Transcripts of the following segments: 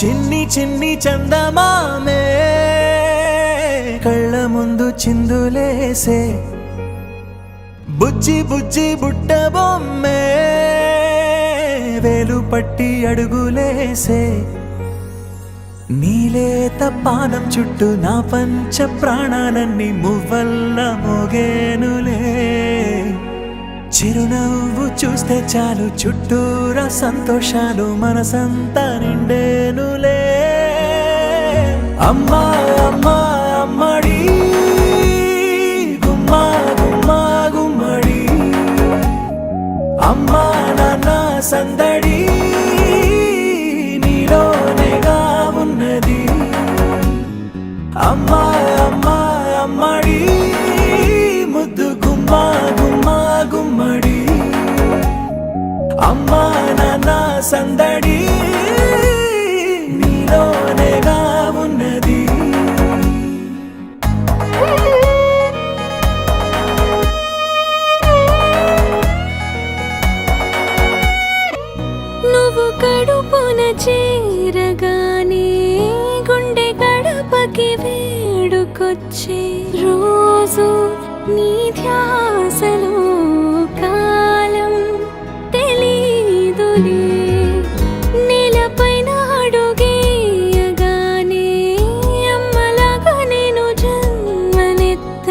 చిన్ని చిన్ని చందమామే కళ్ళ ముందు చిందులేసే బుజ్జి బుజ్జి బుట్ట బొమ్మే వేలు పట్టి అడుగులేసే నీలేత పానం చుట్టూ నా పంచ ప్రాణాలన్నీ మువ్వల్ల మోగేనులే చిరునవ్వు చూస్తే చాలు చుట్టూరా సంతోషాలు మనసంతా నిండేనులే అమ్మా అమ్మా అమ్మడి గుమ్మా గుమ్మా గుమ్మడి అమ్మా నాన్న సందడి నీలోనేగా ఉన్నది అమ్మా అమ్మా అమ్మడి ముద్దు గుమ్మా గుమ్మా గుమ్మడి అమ్మా నాన్న సందడి నీలోనేగా ఉన్నది నువ్వు కడుపున చేరగానే గుండె గడపకి వేడుకొచ్చే రోజు నీ ధ్యాసలో కాలం తెలీదులే నేలపైన అడుగేయగానే అమ్మలాగా నేను జన్మనెత్త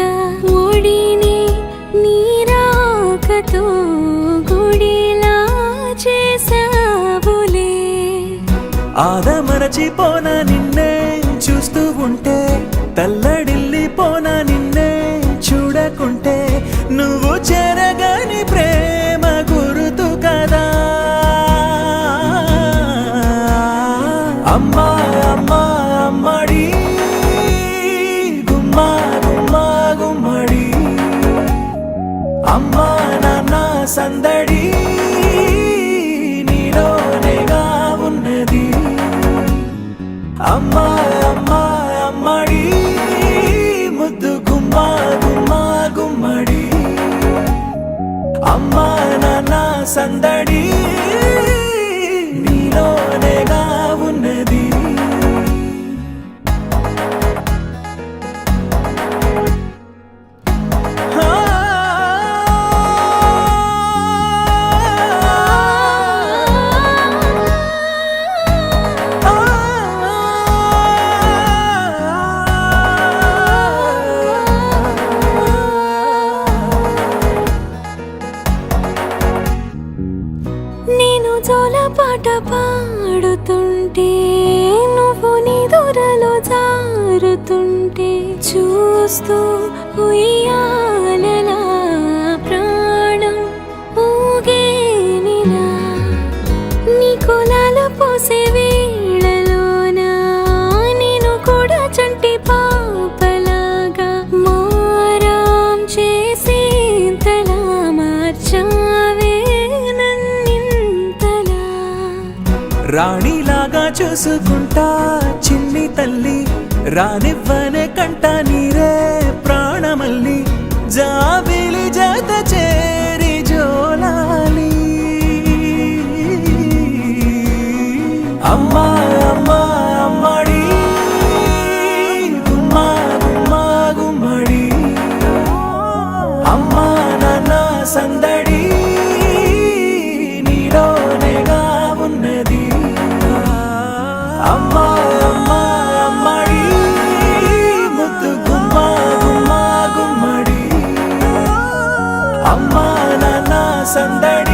ఒడిని నీ రాకతో గుడిలా చేసావులే ఆదమరచిపోన నిన్నే చూస్తూ ఉంటే తల్లడిల్లిపోన నిన్నే చూడకుంటే నువ్వు చెరగని ప్రేమ గురుతు కదా అమ్మా అమ్మా అమ్మడి గుమ్మా గుమ్మా గుమ్మడి అమ్మా నాన్న సందడి నీలోనేగా ఉన్నది అమ్మా అమ్మా అమ్మడి ముద్దు గుమ్మా గుమ్మా గుమ్మడి అమ్మా నాన్న సందడి నీలోనేగా ఉన్నది నేను జోలపాట పాడుతుంటే నువ్వు నీ దూరలో జారుతుంటే చూస్తూ ఉయ్యాలలా ప్రాణం ఊగేనిలా నీ కులాలు పోసే వేళలోనా నేను కూడా చంటి పాపలాగా మారాం చేసి తలా మార్చావే రాణిలాగా చూసుకుంటా చిన్ని తల్లి రానివ్వనే కంట నీరే ప్రాణమల్లి జాబిలి జత చేరి జోలాలి అమ్మా అమ్మా అమ్మడి గుమ్మా గుమ్మా గుమ్మడి అమ్మా నాన్న సందడి నీలోనేగా ఉన్నది అమ్మా అమ్మా అమ్మడి ముద్దు గుమ్మా గుమ్మా గుమ్మడి అమ్మా నాన్న సందడి